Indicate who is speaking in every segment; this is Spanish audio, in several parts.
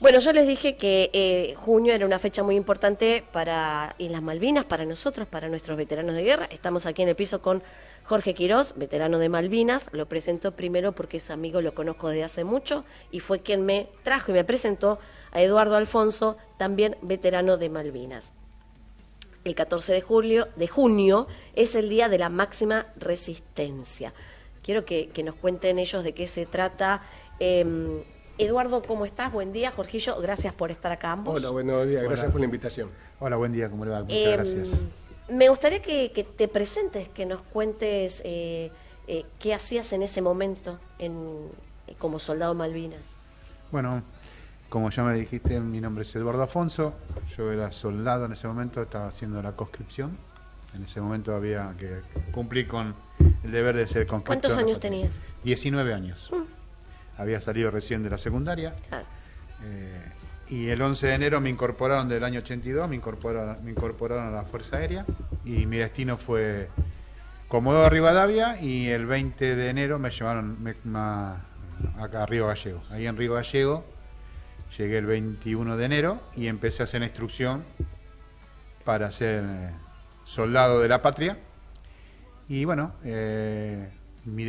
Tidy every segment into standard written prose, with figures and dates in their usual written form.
Speaker 1: Bueno, yo les dije que junio era una fecha muy importante para Islas Malvinas, para nosotros, para nuestros veteranos de guerra. Estamos aquí en el piso con Jorge Quirós, veterano de Malvinas. Lo presento primero porque es amigo, lo conozco desde hace mucho y fue quien me trajo y me presentó a Eduardo Alfonso, también veterano de Malvinas. El 14 de junio es el día de la máxima resistencia. Quiero que nos cuenten ellos de qué se trata. Eduardo, ¿cómo estás? Buen día. Jorgillo, gracias por estar acá ambos.
Speaker 2: Hola, buenos días. Gracias por la invitación.
Speaker 3: Hola, buen día. ¿Cómo le va? Muchas gracias.
Speaker 1: Me gustaría que te presentes, que nos cuentes qué hacías en ese momento como soldado Malvinas.
Speaker 3: Bueno, como ya me dijiste, mi nombre es Eduardo Afonso. Yo era soldado en ese momento, estaba haciendo la conscripción. En ese momento había que cumplir con el deber de ser conscriptor.
Speaker 1: ¿Cuántos años tenías?
Speaker 3: 19 años. Había salido recién de la secundaria.
Speaker 1: Claro.
Speaker 3: Y el 11 de enero me incorporaron del año 82, me incorporaron a la Fuerza Aérea y mi destino fue Comodoro Rivadavia, y el 20 de enero me llevaron acá a Río Gallego. Ahí en Río Gallego llegué el 21 de enero y empecé a hacer instrucción para ser soldado de la patria. Y bueno, mi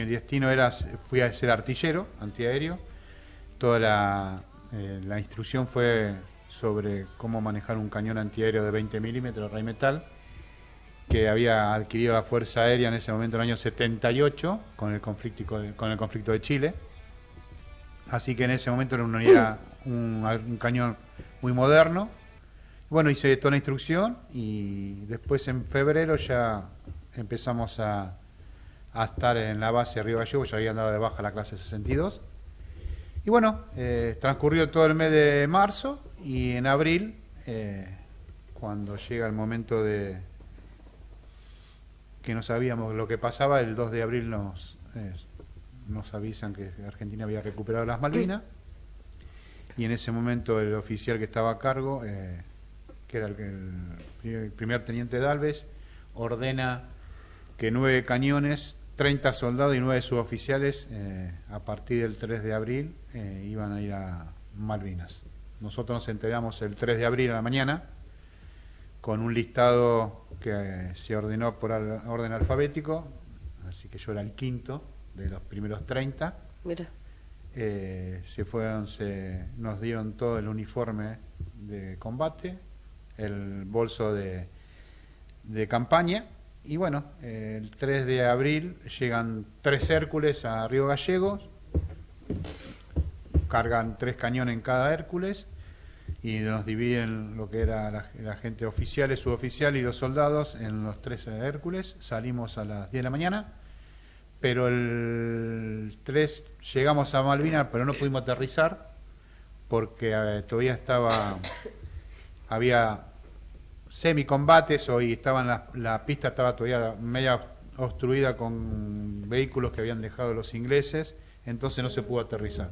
Speaker 3: destino era, fui a ser artillero antiaéreo. Toda la instrucción fue sobre cómo manejar un cañón antiaéreo de 20 milímetros Rheinmetall, que había adquirido la Fuerza Aérea en ese momento, en el año 78, con el conflicto de Chile. Así que en ese momento era una unidad, un cañón muy moderno. Bueno, hice toda la instrucción y después en febrero ya empezamos a estar en la base de Río Gallego. Ya habían dado de baja la clase 62. Y bueno, transcurrió todo el mes de marzo y en abril, cuando llega el momento de que no sabíamos lo que pasaba, el 2 de abril nos avisan que Argentina había recuperado las Malvinas, y en ese momento el oficial que estaba a cargo, que era el primer teniente Dalves, ordena que 9 cañones, 30 soldados y 9 suboficiales a partir del 3 de abril iban a ir a Malvinas. Nosotros nos enteramos el 3 de abril a la mañana con un listado que se ordenó por orden alfabético, así que yo era el quinto de los primeros 30.
Speaker 1: Mira.
Speaker 3: Nos dieron todo el uniforme de combate, el bolso de campaña. Y bueno, el 3 de abril llegan 3 Hércules a Río Gallegos, cargan 3 cañones en cada Hércules y nos dividen lo que era la gente oficiales, suboficial y los soldados en los 3 Hércules. Salimos a las 10 de la mañana, pero el 3 llegamos a Malvinas, pero no pudimos aterrizar porque todavía había semicombates, hoy la pista estaba todavía media obstruida con vehículos que habían dejado los ingleses, entonces no se pudo aterrizar.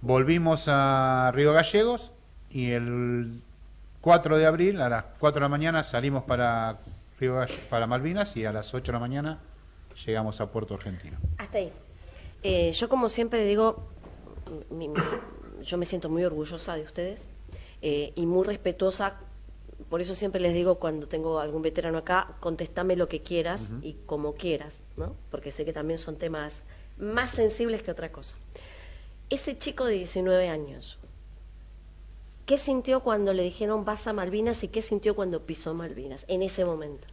Speaker 3: Volvimos a Río Gallegos y el 4 de abril a las 4 de la mañana salimos para Malvinas y a las 8 de la mañana llegamos a Puerto Argentino.
Speaker 1: Hasta ahí. Yo como siempre digo, yo me siento muy orgullosa de ustedes y muy respetuosa. Por eso siempre les digo, cuando tengo algún veterano acá, contestame lo que quieras y como quieras, ¿no? Porque sé que también son temas más sensibles que otra cosa. Ese chico de 19 años, ¿qué sintió cuando le dijeron vas a Malvinas y qué sintió cuando pisó Malvinas en ese momento?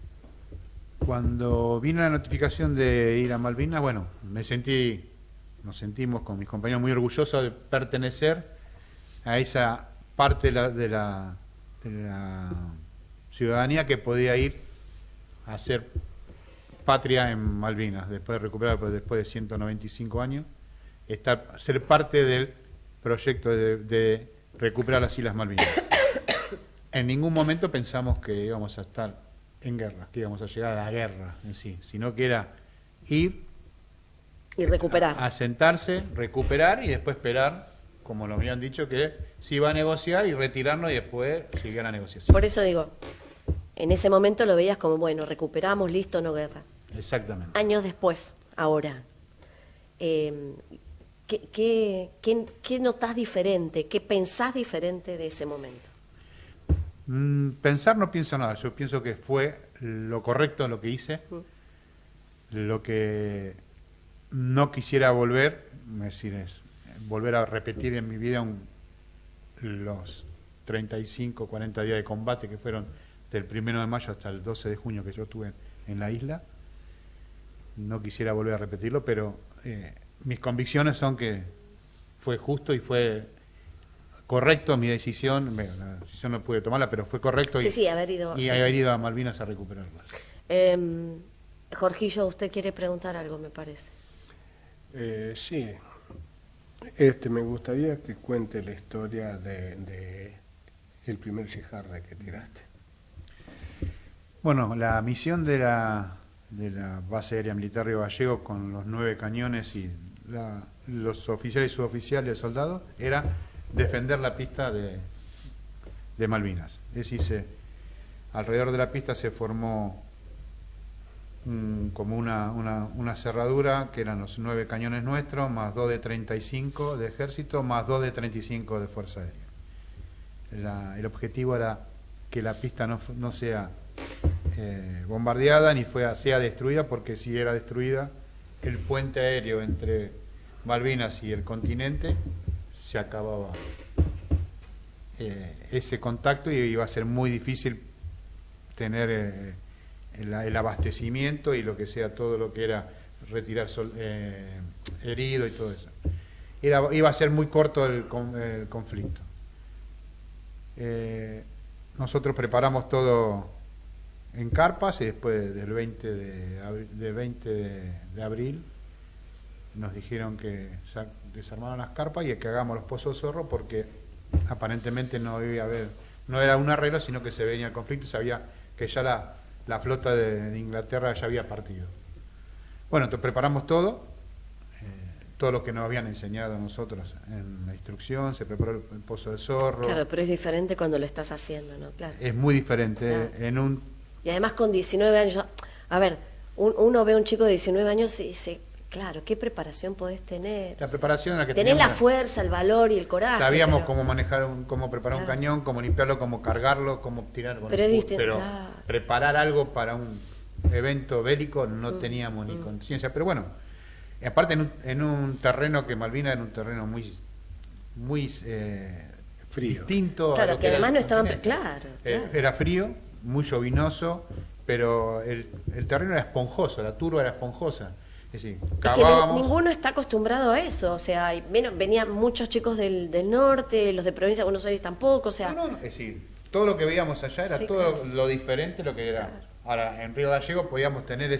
Speaker 3: Cuando vino la notificación de ir a Malvinas, bueno, nos sentimos con mis compañeros muy orgullosos de pertenecer a esa parte de la ciudadanía que podía ir a hacer patria en Malvinas, después de recuperar, después de 195 años, ser parte del proyecto de recuperar las Islas Malvinas. En ningún momento pensamos que íbamos a estar en guerra, que íbamos a llegar a la guerra en sí, sino que era ir
Speaker 1: y recuperar,
Speaker 3: a sentarse, recuperar y después esperar, como nos habían dicho, que se iba a negociar y retirarnos y después seguir la negociación.
Speaker 1: Por eso digo, en ese momento lo veías como, bueno, recuperamos, listo, no guerra.
Speaker 3: Exactamente.
Speaker 1: Años después, ahora, ¿Qué notás diferente? ¿Qué pensás diferente de ese momento?
Speaker 3: Pensar no pienso nada, yo pienso que fue lo correcto lo que hice, lo que no quisiera volver, es decir, es volver a repetir en mi vida los 35, 40 días de combate que fueron del 1 de mayo hasta el 12 de junio que yo estuve en la isla. No quisiera volver a repetirlo, pero mis convicciones son que fue justo y fue correcto mi decisión. La decisión no pude tomarla, pero fue correcto
Speaker 1: haber ido
Speaker 3: a Malvinas a recuperarlas.
Speaker 1: Jorgillo, usted quiere preguntar algo, me parece.
Speaker 2: Sí. Me gustaría que cuente la historia de el primer Sijarra que tiraste.
Speaker 3: Bueno, la misión de la base aérea militar Río Gallegos con los 9 cañones y los oficiales y suboficiales soldados era defender la pista de Malvinas. Es decir, alrededor de la pista se formó como una cerradura que eran los 9 cañones nuestros, más 2 de 35 de ejército, más 2 de 35 de fuerza aérea. El objetivo era que la pista no sea bombardeada ni sea destruida, porque si era destruida, el puente aéreo entre Malvinas y el continente se acababa ese contacto y iba a ser muy difícil tener el abastecimiento y lo que sea, todo lo que era retirar herido y todo eso. Iba a ser muy corto el conflicto. Nosotros preparamos todo en carpas y después del 20 de abril nos dijeron que desarmaron las carpas y que hagamos los pozos de zorro, porque aparentemente no era un arreglo, sino que se venía el conflicto y sabía que ya la flota de Inglaterra ya había partido. Bueno, entonces preparamos todo lo que nos habían enseñado a nosotros en la instrucción, se preparó el pozo de zorro.
Speaker 1: Claro, pero es diferente cuando lo estás haciendo, ¿no? Claro.
Speaker 3: Es muy diferente.
Speaker 1: Claro. Y además con 19 años, a ver, uno ve a un chico de 19 años y dice, claro, ¿qué preparación podés tener?
Speaker 3: La preparación en la que
Speaker 1: tenés la fuerza, el valor y el coraje.
Speaker 3: Sabíamos cómo manejar, cómo preparar un cañón, cómo limpiarlo, cómo cargarlo, cómo tirar con pero preparar algo para un evento bélico no teníamos ni conciencia. Pero bueno, aparte en un terreno que Malvinas era un terreno muy frío, distinto.
Speaker 1: Claro,
Speaker 3: a lo
Speaker 1: que además no estaban...
Speaker 3: Claro. Era frío, muy llovinoso, pero el terreno era esponjoso, la turba era esponjosa. Es decir, cavábamos...
Speaker 1: ninguno está acostumbrado a eso, o sea, venían muchos chicos del norte, los de provincia de Buenos Aires tampoco, o sea...
Speaker 3: No, es decir, todo lo que veíamos allá era todo lo diferente lo que era. Claro. Ahora, en Río Gallegos podíamos tener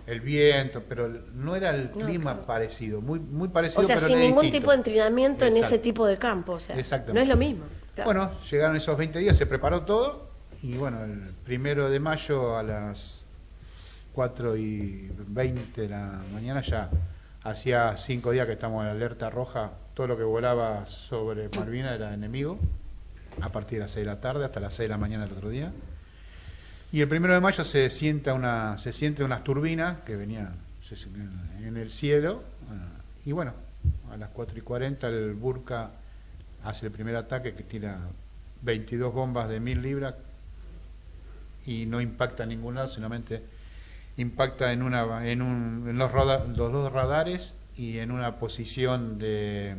Speaker 3: el viento, pero no era el clima parecido, muy parecido,
Speaker 1: o sea,
Speaker 3: pero
Speaker 1: sin ningún
Speaker 3: distinto.
Speaker 1: Tipo de entrenamiento en ese tipo de campo, o sea, no es lo mismo. Claro.
Speaker 3: Bueno, llegaron esos 20 días, se preparó todo, y bueno, el 1 de mayo a las 4:20 de la mañana, ya hacía 5 días que estamos en alerta roja, todo lo que volaba sobre Malvinas era enemigo, a partir de las 6 de la tarde hasta las 6 de la mañana del otro día. Y el 1 de mayo se siente unas turbinas que venían en el cielo, y bueno, a las 4:40 el Burka hace el primer ataque, que tira 22 bombas de 1000 libras y no impacta en ningún lado, solamente impacta en los 2 radares y en una posición que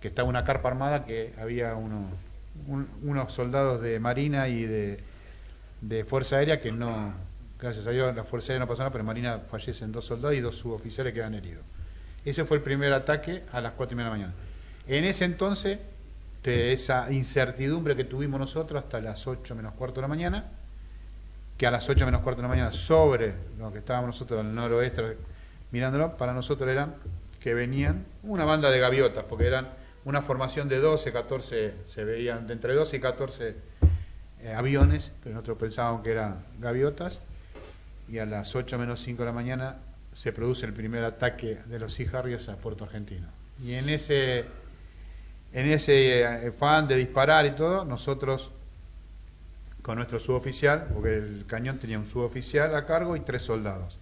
Speaker 3: estaba una carpa armada, que había unos soldados de Marina y de Fuerza Aérea, que no, gracias a Dios la Fuerza Aérea no pasó nada, pero en Marina fallecen 2 soldados y 2 suboficiales quedan heridos. Ese fue el primer ataque a las 4:30 de la mañana. En ese entonces, de esa incertidumbre que tuvimos nosotros hasta las 8 menos cuarto de la mañana, que a las 8 menos cuarto de la mañana, sobre lo que estábamos nosotros al noroeste mirándolo, para nosotros eran que venían una banda de gaviotas, porque eran una formación de 12, 14, se veían de entre 12 y 14 aviones, pero nosotros pensábamos que eran gaviotas, y a las 8 menos 5 de la mañana se produce el primer ataque de los Sea Harriers a Puerto Argentino. Y en ese afán de disparar y todo, nosotros con nuestro suboficial, porque el cañón tenía un suboficial a cargo y 3 soldados.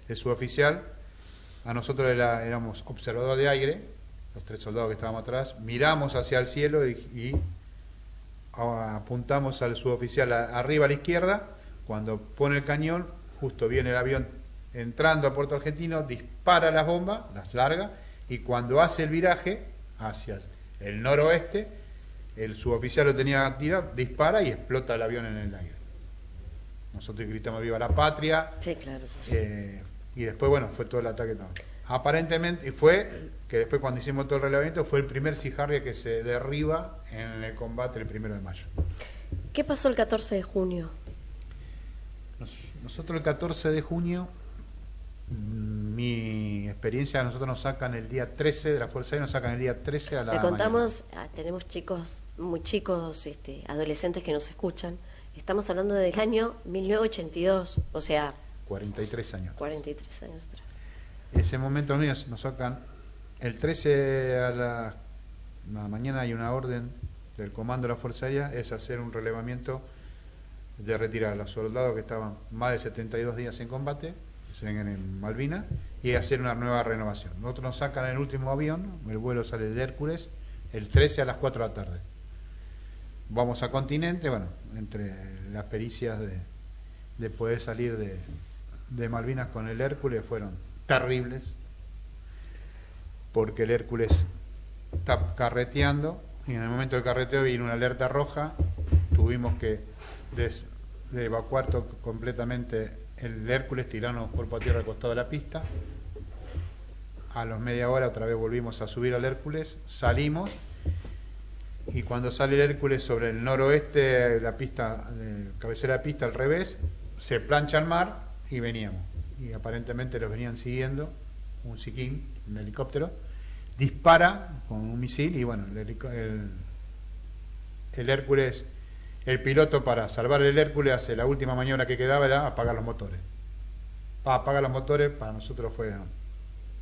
Speaker 3: El suboficial, a nosotros éramos observador de aire, los 3 soldados que estábamos atrás, miramos hacia el cielo y apuntamos al suboficial arriba a la izquierda. Cuando pone el cañón, justo viene el avión entrando a Puerto Argentino, dispara las bombas, las larga, y cuando hace el viraje hacia el noroeste, el suboficial lo tenía tirado, dispara y explota el avión en el aire. Nosotros gritamos viva la patria.
Speaker 1: Sí, claro.
Speaker 3: Y después, bueno, fue todo el ataque. Todo. Aparentemente, y fue que después cuando hicimos todo el relevamiento, fue el primer Sea Harrier que se derriba en el combate el 1 de mayo.
Speaker 1: ¿Qué pasó el 14 de junio?
Speaker 3: Nosotros el 14 de junio, mi experiencia, nosotros nos sacan el día 13 de la Fuerza Aérea, nos sacan el día 13 a la
Speaker 1: Le contamos,
Speaker 3: mañana.
Speaker 1: tenemos chicos, muy chicos, adolescentes que nos escuchan. Estamos hablando del año 1982, o sea,
Speaker 3: 43 años.
Speaker 1: 43 años atrás.
Speaker 3: Ese momento nos sacan el 13 a la mañana. Hay una orden del comando de la Fuerza Aérea, es hacer un relevamiento de retirar a los soldados que estaban más de 72 días en combate en Malvinas y hacer una nueva renovación. Nosotros nos sacan el último avión, el vuelo sale de Hércules el 13 a las 4 de la tarde. Vamos a Continente, bueno, entre las pericias de poder salir de Malvinas con el Hércules fueron terribles, porque el Hércules está carreteando y en el momento del carreteo viene una alerta roja, tuvimos que de evacuar completamente el Hércules, tirarnos cuerpo a tierra al costado de la pista. A los media hora otra vez volvimos a subir al Hércules, salimos, y cuando sale el Hércules sobre el noroeste, la pista, cabecera de pista al revés, se plancha al mar y veníamos. Y aparentemente los venían siguiendo, un Siquín, un helicóptero, dispara con un misil y bueno, el Hércules, el piloto para salvar el Hércules hace la última maniobra que quedaba era apagar los motores. Para apagar los motores para nosotros fue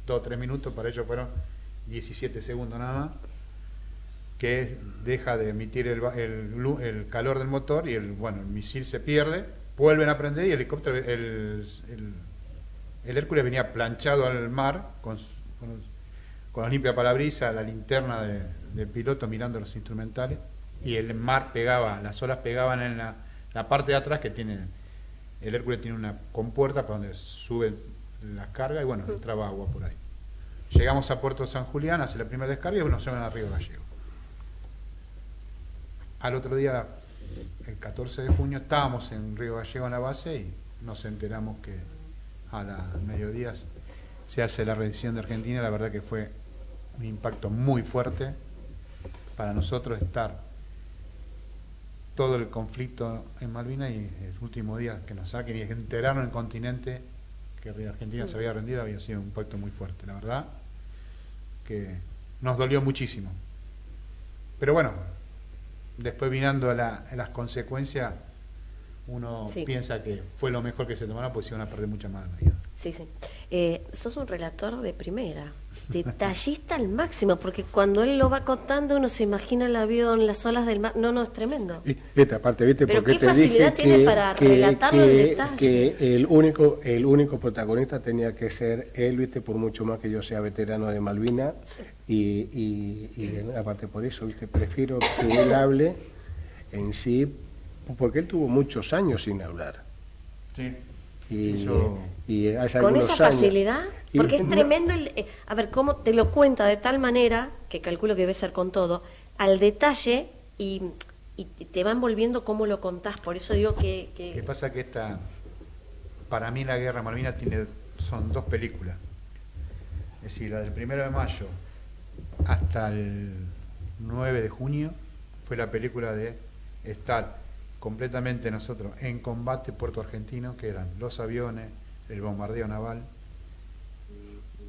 Speaker 3: 2 o 3 minutos, para ellos fueron 17 segundos nada más, que deja de emitir el calor del motor y el misil se pierde, vuelven a prender y el helicóptero, el Hércules venía planchado al mar con la limpia parabrisa, la linterna del piloto mirando los instrumentales, y el mar pegaba, las olas pegaban en la parte de atrás que tiene, el Hércules tiene una compuerta para donde suben las cargas y bueno, entraba agua por ahí. Llegamos a Puerto San Julián, hace la primera descarga y nos llevan a Río Gallego. Al otro día, el 14 de junio, estábamos en Río Gallego en la base y nos enteramos que a las mediodía se hace la rendición de Argentina. La verdad que fue un impacto muy fuerte para nosotros estar todo el conflicto en Malvinas y el último día que nos saquen y enterarnos en el continente que Argentina se había rendido había sido un impacto muy fuerte. La verdad que nos dolió muchísimo. Pero bueno, después mirando a las consecuencias, uno piensa que fue lo mejor que se tomaron, porque se iban a perder muchas más vidas.
Speaker 1: Sí, sí. Sos un relator de primera, detallista al máximo, porque cuando él lo va contando uno se imagina el avión, las olas del mar. No, es tremendo.
Speaker 2: Esta parte, ¿viste?
Speaker 1: Pero
Speaker 2: porque
Speaker 1: qué
Speaker 2: te
Speaker 1: facilidad
Speaker 2: dije
Speaker 1: tiene para relatarlo en detalle.
Speaker 2: Que el único protagonista tenía que ser él, ¿viste? Por mucho más que yo sea veterano de Malvinas y aparte por eso, ¿viste? Prefiero que él hable en sí, porque él tuvo muchos años sin hablar.
Speaker 3: Sí.
Speaker 2: Y hace
Speaker 1: con esa
Speaker 2: años,
Speaker 1: facilidad, porque es tremendo a ver cómo te lo cuenta de tal manera, que calculo que debe ser con todo, al detalle y te va envolviendo cómo lo contás. Por eso digo que...
Speaker 3: ¿Qué pasa? Que para mí la Guerra Malvinas son 2 películas. Es decir, la del 1 de mayo hasta el 9 de junio fue la película de estar completamente nosotros en combate Puerto Argentino, que eran los aviones, el bombardeo naval,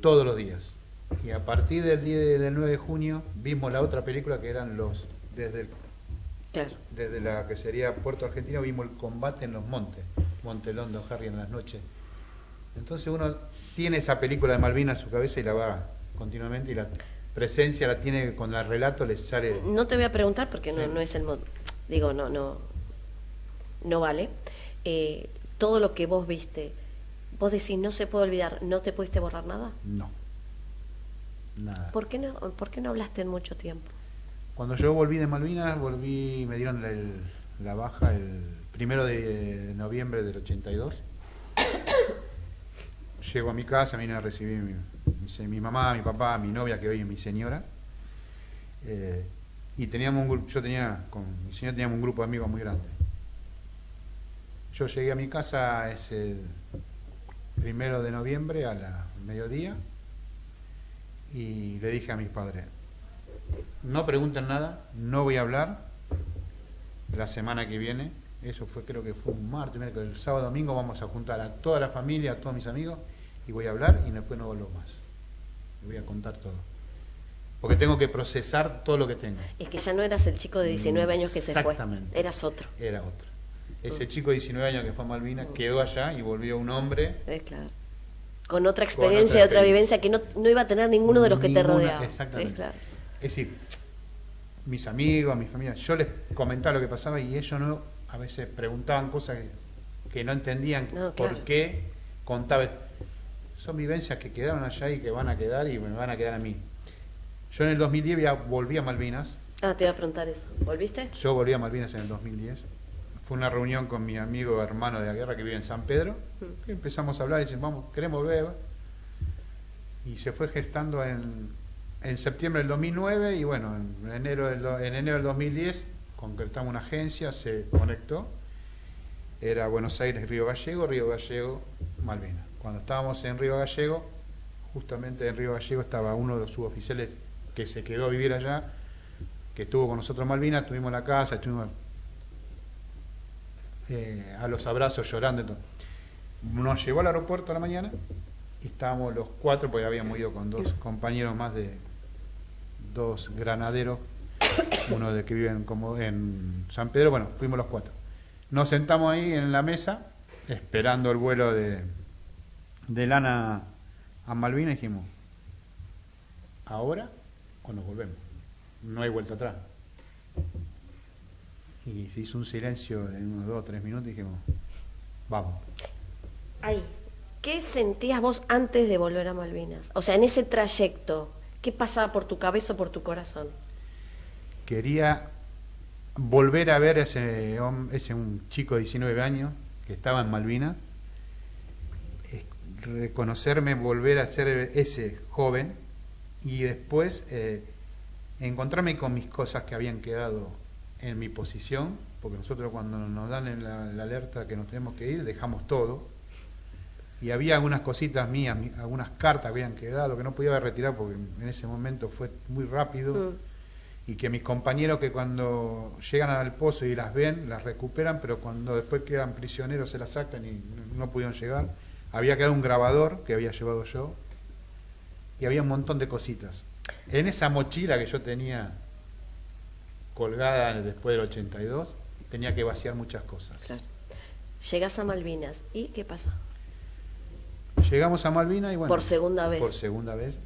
Speaker 3: todos los días. Y a partir del día del 9 de junio vimos la otra película que eran desde la que sería Puerto Argentino, vimos el combate en los montes, Monte London, Harry en las noches. Entonces uno tiene esa película de Malvinas en su cabeza y la va continuamente, y la presencia la tiene con el relato, le sale...
Speaker 1: No te voy a preguntar porque no es el modo. Digo, no vale. Todo lo que vos viste, vos decís, no se puede olvidar, ¿no te pudiste borrar nada?
Speaker 3: No. nada.
Speaker 1: ¿Por qué no hablaste en mucho tiempo?
Speaker 3: Cuando yo volví de Malvinas, me dieron la baja el 1 de noviembre del 82. Llego a mi casa, vine a recibir mi mamá, mi papá, mi novia, que hoy es mi señora. Y teníamos con mi señora teníamos un grupo de amigos muy grande. Yo llegué a mi casa ese 1 de noviembre a la mediodía y le dije a mis padres: no pregunten nada, no voy a hablar la semana que viene. Eso creo que fue un martes, el sábado, domingo vamos a juntar a toda la familia, a todos mis amigos, y voy a hablar y después no vuelvo más. Le voy a contar todo. Porque tengo que procesar todo lo que tengo.
Speaker 1: Es que ya no eras el chico de 19 años que se fue.
Speaker 3: Exactamente.
Speaker 1: Eras otro.
Speaker 3: Era otro. Ese chico de 19 años que fue a Malvinas quedó allá y volvió un hombre.
Speaker 1: Claro. Con otra experiencia, otra vivencia que no iba a tener ninguno de los que te rodeaban.
Speaker 3: Exactamente.
Speaker 1: Claro.
Speaker 3: Es decir, mis amigos, mi familia, yo les comentaba lo que pasaba y ellos a veces preguntaban cosas que no entendían por qué contaba. Son vivencias que quedaron allá y que van a quedar y me van a quedar a mí. Yo en el 2010 ya volví a Malvinas.
Speaker 1: Te iba a preguntar eso. ¿Volviste?
Speaker 3: Yo volví a Malvinas en el 2010. Fue una reunión con mi amigo hermano de la guerra que vive en San Pedro. Y empezamos a hablar y decimos, vamos, queremos ver. Y se fue gestando en septiembre del 2009 y bueno, en enero del 2010 concretamos una agencia, se conectó. Era Buenos Aires, Río Gallego, Malvinas. Cuando estábamos en Río Gallego, justamente en Río Gallego estaba uno de los suboficiales que se quedó a vivir allá, que estuvo con nosotros en Malvinas, tuvimos la casa, estuvimos a los abrazos llorando y todo. Nos llevó al aeropuerto a la mañana y estábamos los 4, porque habíamos ido con 2 compañeros más de 2 granaderos, uno de que viven como en San Pedro. Bueno, fuimos los 4. Nos sentamos ahí en la mesa esperando el vuelo de Lana a Malvinas y dijimos, ¿ahora o nos volvemos? No hay vuelta atrás. Y se hizo un silencio de unos 2 o 3 minutos y dijimos, vamos.
Speaker 1: Ay, ¿qué sentías vos antes de volver a Malvinas? O sea, en ese trayecto, ¿qué pasaba por tu cabeza o por tu corazón?
Speaker 3: Quería volver a ver un chico de 19 años que estaba en Malvinas, reconocerme, volver a ser ese joven y después encontrarme con mis cosas que habían quedado en mi posición, porque nosotros cuando nos dan la alerta que nos tenemos que ir, dejamos todo, y había algunas cositas mías, algunas cartas que habían quedado que no podía retirar porque en ese momento fue muy rápido, y que mis compañeros que cuando llegan al pozo y las ven, las recuperan, pero cuando después quedan prisioneros se las sacan y no pudieron llegar. Había quedado un grabador que había llevado yo y había un montón de cositas. En esa mochila que yo tenía colgada después del 82, tenía que vaciar muchas cosas.
Speaker 1: Claro. Llegás a Malvinas, ¿y qué pasó?
Speaker 3: Llegamos a Malvinas y bueno...
Speaker 1: Por segunda vez.
Speaker 3: Por segunda vez.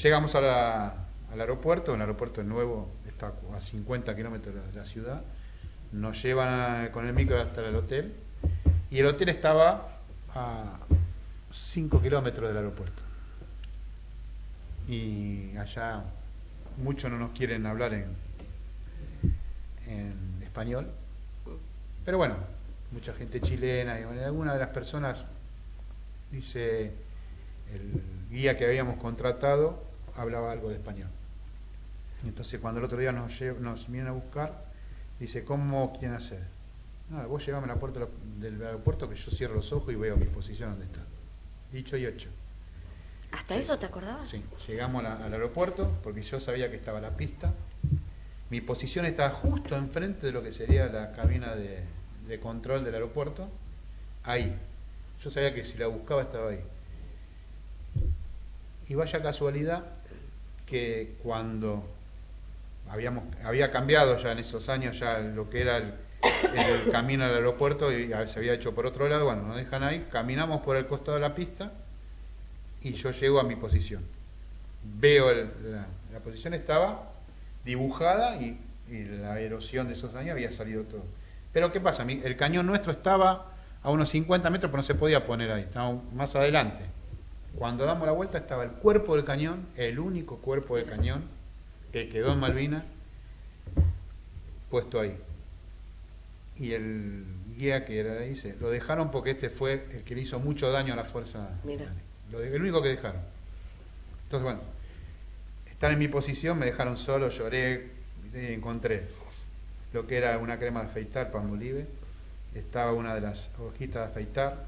Speaker 3: Llegamos al aeropuerto, el aeropuerto nuevo está a 50 kilómetros de la ciudad. Nos llevan con el micro hasta el hotel. Y el hotel estaba a 5 kilómetros del aeropuerto. Y allá muchos no nos quieren hablar en español. Pero bueno, mucha gente chilena. Y alguna de las personas, dice, el guía que habíamos contratado hablaba algo de español. Entonces cuando el otro día nos vienen a buscar, dice, ¿cómo quieren hacer? Nada, vos llegame a la puerta del aeropuerto que yo cierro los ojos y veo mi posición donde está. Dicho y hecho.
Speaker 1: ¿Hasta eso te acordabas?
Speaker 3: Sí, llegamos al aeropuerto porque yo sabía que estaba la pista. Mi posición estaba justo enfrente de lo que sería la cabina de control del aeropuerto. Ahí. Yo sabía que si la buscaba estaba ahí. Y vaya casualidad que cuando había cambiado ya en esos años ya lo que era el camino al aeropuerto y se había hecho por otro lado, bueno, nos dejan ahí, caminamos por el costado de la pista y yo llego a mi posición. Veo la posición estaba dibujada y la erosión de esos años había salido todo. Pero ¿qué pasa? El cañón nuestro estaba a unos 50 metros, pero no se podía poner ahí, estaba más adelante. Cuando damos la vuelta estaba el cuerpo del cañón, el único cuerpo del cañón que quedó en Malvinas, puesto ahí. Y el guía que era de ahí dice, lo dejaron porque este fue el que le hizo mucho daño a la fuerza.
Speaker 1: Mira.
Speaker 3: El único que dejaron. Entonces, bueno, estar en mi posición, me dejaron solo, lloré, y encontré lo que era una crema de afeitar, Palmolive, estaba una de las hojitas de afeitar,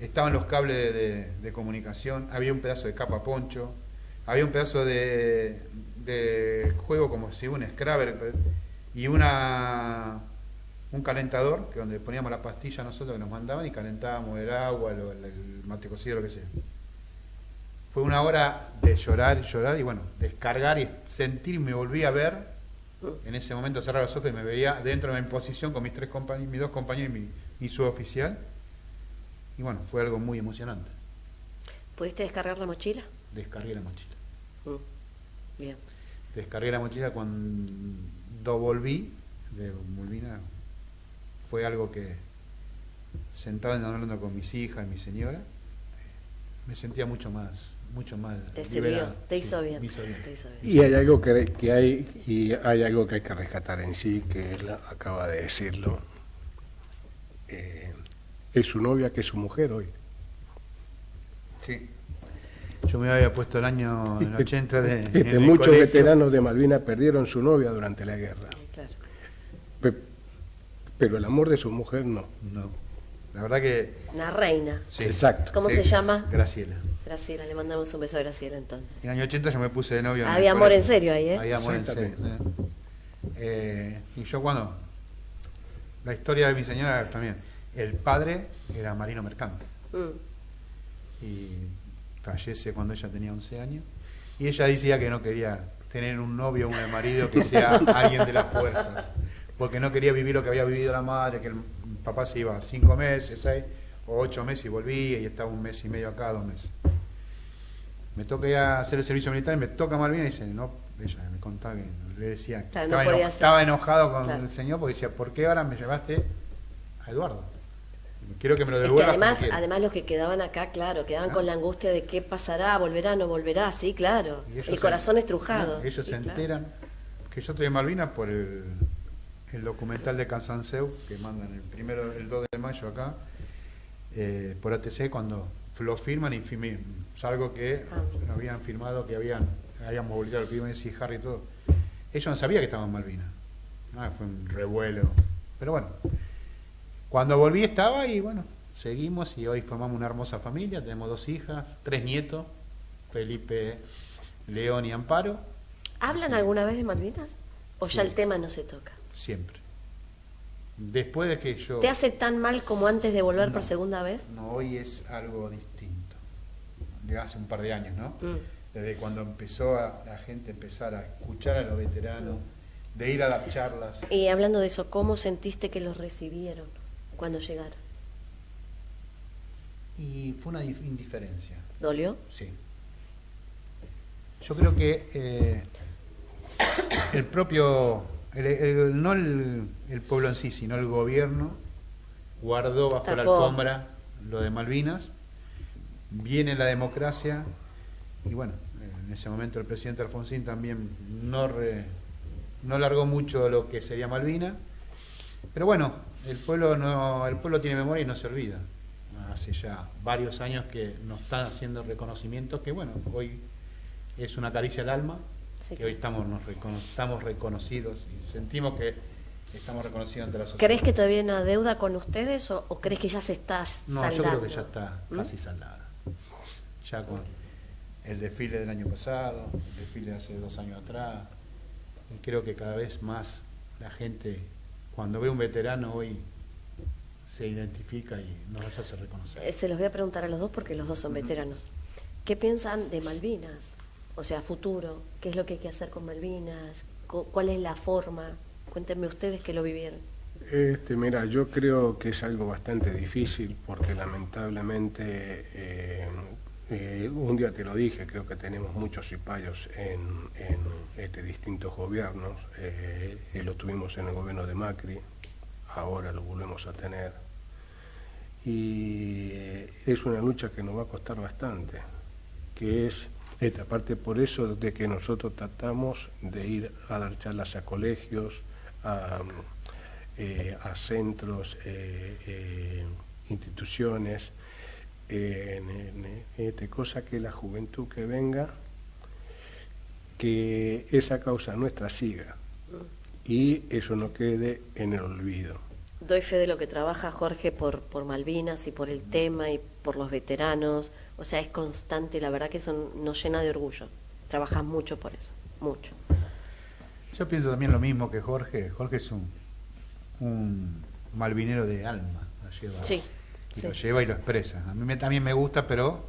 Speaker 3: estaban los cables de comunicación, había un pedazo de capa poncho, había un pedazo de juego como si un Scrabble y un calentador, que donde poníamos la pastilla nosotros que nos mandaban y calentábamos el agua, el mate cocido, lo que sea. Fue una hora de llorar y bueno, descargar y sentir, me volví a ver. En ese momento cerrar los ojos y me veía dentro de mi posición con mis dos compañeros y mi suboficial. Y bueno, fue algo muy emocionante.
Speaker 1: ¿Pudiste descargar la mochila?
Speaker 3: Descargué la mochila.
Speaker 1: Bien.
Speaker 3: Descargué la mochila cuando volví de Malvinas. Fue algo que, sentado hablando con mis hijas y mi señora, me sentía mucho más
Speaker 1: Te
Speaker 3: liberado.
Speaker 1: sirvió, te hizo
Speaker 3: Sí,
Speaker 1: bien.
Speaker 3: me hizo bien.
Speaker 1: Te hizo bien.
Speaker 2: Y hay algo hay algo que hay que rescatar en sí, que él acaba de decirlo. Es su novia, que es su mujer hoy.
Speaker 3: Sí. Yo me había puesto el año 80
Speaker 2: muchos veteranos de Malvinas perdieron su novia durante la guerra.
Speaker 1: Claro.
Speaker 2: Pero el amor de su mujer no.
Speaker 3: No. La verdad que...
Speaker 1: Una reina.
Speaker 3: Sí.
Speaker 2: Exacto.
Speaker 1: ¿Cómo
Speaker 3: Sí.
Speaker 1: se llama?
Speaker 3: Graciela.
Speaker 1: Graciela, le mandamos un beso a Graciela entonces.
Speaker 3: En el año 80 yo me puse de novio.
Speaker 1: Había amor en serio ahí, ¿eh?
Speaker 3: Había amor en serio. Y yo cuando... La historia de mi señora también. El padre era marino mercante. Y fallece cuando ella tenía 11 años. Y ella decía que no quería tener un novio o un marido que sea alguien de las fuerzas. Porque no quería vivir lo que había vivido la madre, que el papá se iba 5 meses, 6 o 8 meses y volvía y estaba 1 mes y medio acá, 2 meses. Me toca ir a hacer el servicio militar y me toca Malvinas y dice, no, ella me contaba que le decía,
Speaker 1: claro,
Speaker 3: estaba enojado con
Speaker 1: claro.
Speaker 3: el señor porque decía, ¿por qué ahora me llevaste a Eduardo? Quiero que me lo
Speaker 1: Es que
Speaker 3: devuelvas.
Speaker 1: además los que quedaban acá, claro, quedaban con la angustia de qué pasará, volverá, no volverá, sí, claro. El corazón estrujado.
Speaker 3: Ellos
Speaker 1: sí,
Speaker 3: se
Speaker 1: claro.
Speaker 3: enteran que yo estoy en Malvinas por el documental de Cansanseu, que mandan el 2 de mayo acá, por ATC, cuando lo firman y salgo que lo habían firmado, que habíamos publicado el que iban a decir Harry y todo. Ellos no sabían que estaban en Malvinas. Fue un revuelo. Pero bueno, cuando volví estaba y bueno, seguimos y hoy formamos una hermosa familia, tenemos 2 hijas, 3 nietos, Felipe, León y Amparo.
Speaker 1: ¿Hablan
Speaker 3: Sí.
Speaker 1: alguna vez de Malvinas? ¿O
Speaker 3: Sí.
Speaker 1: ya el tema no se toca?
Speaker 3: Siempre. Después de que yo...
Speaker 1: ¿Te hace tan mal como antes de volver por segunda vez?
Speaker 3: No, hoy es algo distinto. De hace un par de años, ¿no? Desde cuando empezó la gente a empezar a escuchar a los veteranos, de ir a dar charlas.
Speaker 1: Y hablando de eso, ¿cómo sentiste que los recibieron cuando llegaron?
Speaker 3: Y fue una indiferencia.
Speaker 1: ¿Dolió?
Speaker 3: Sí. Yo creo que el propio, no el pueblo en sí, sino el gobierno guardó bajo la
Speaker 1: Tapó.
Speaker 3: alfombra lo de Malvinas. Viene la democracia y bueno, en ese momento el presidente Alfonsín también no largó mucho lo que sería Malvinas, pero bueno, el pueblo tiene memoria y no se olvida. Hace ya varios años que nos están haciendo reconocimientos que bueno, hoy es una caricia al alma,
Speaker 1: Sí.
Speaker 3: que hoy estamos reconocidos y sentimos que estamos reconocidos ante la sociedad.
Speaker 1: ¿Crees que todavía hay una deuda con ustedes o crees que ya se está
Speaker 3: No,
Speaker 1: saldando?
Speaker 3: yo creo que ya está casi saldada. Ya con el desfile del año pasado, el desfile de hace 2 años atrás, y creo que cada vez más la gente, cuando ve un veterano hoy, se identifica y nos hace reconocer.
Speaker 1: Se los voy a preguntar a los dos porque los dos son veteranos. ¿Qué piensan de Malvinas? O sea, futuro, ¿qué es lo que hay que hacer con Malvinas? ¿Cuál es la forma? Cuéntenme ustedes que lo vivieron.
Speaker 2: Mira, yo creo que es algo bastante difícil porque lamentablemente, un día te lo dije, creo que tenemos muchos cipayos en distintos gobiernos. Lo tuvimos en el gobierno de Macri, ahora lo volvemos a tener. Y es una lucha que nos va a costar bastante. que es esta parte. Por eso de que nosotros tratamos de ir a dar charlas a colegios, a centros, instituciones, cosa que la juventud que venga, que esa causa nuestra siga y eso no quede en el olvido.
Speaker 1: Doy fe de lo que trabaja Jorge por Malvinas y por el tema y por los veteranos. O sea, es constante y la verdad que eso nos llena de orgullo. Trabajas mucho por eso, mucho.
Speaker 3: Yo pienso también lo mismo que Jorge. Jorge es un malvinero de alma. Lo lleva,
Speaker 1: sí,
Speaker 3: y
Speaker 1: sí.
Speaker 3: lo lleva y lo expresa. A mí también me gusta, pero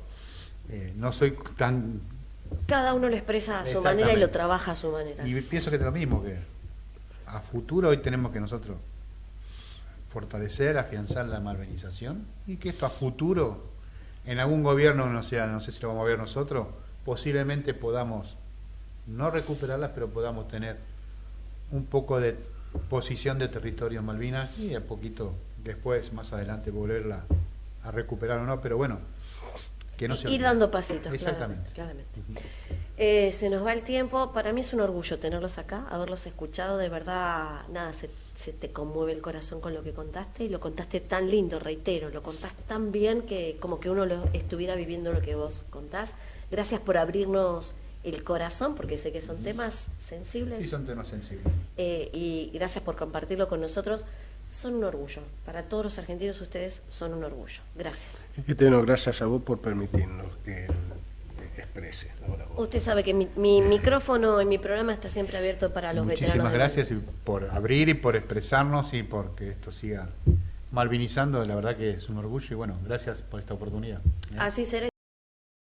Speaker 3: no soy tan...
Speaker 1: Cada uno lo expresa a su manera y lo trabaja a su manera.
Speaker 3: Y pienso que es lo mismo, que a futuro hoy tenemos que nosotros fortalecer, afianzar la malvinización y que esto a futuro, en algún gobierno, no sé si lo vamos a ver nosotros, posiblemente podamos no recuperarlas, pero podamos tener un poco de posición de territorio en Malvinas y a poquito después, más adelante, volverla a recuperar o no, pero bueno, que no se
Speaker 1: ir dando pasitos.
Speaker 3: Exactamente.
Speaker 1: Claramente. Se nos va el tiempo. Para mí es un orgullo tenerlos acá, haberlos escuchado. De verdad, nada, se te conmueve el corazón con lo que contaste y lo contaste tan lindo, reitero, lo contaste tan bien que como que uno lo estuviera viviendo lo que vos contás. Gracias por abrirnos el corazón, porque sé que son temas sensibles.
Speaker 3: Sí, son temas sensibles.
Speaker 1: Y gracias por compartirlo con nosotros. Son un orgullo. Para todos los argentinos ustedes son un orgullo. Gracias.
Speaker 2: Gracias a vos por permitirnos que exprese.
Speaker 1: Usted sabe que mi micrófono en mi programa está siempre abierto para los veteranos.
Speaker 3: Muchísimas gracias por abrir y por expresarnos y por que esto siga malvinizando. La verdad que es un orgullo y bueno, gracias por esta oportunidad.
Speaker 1: Así será.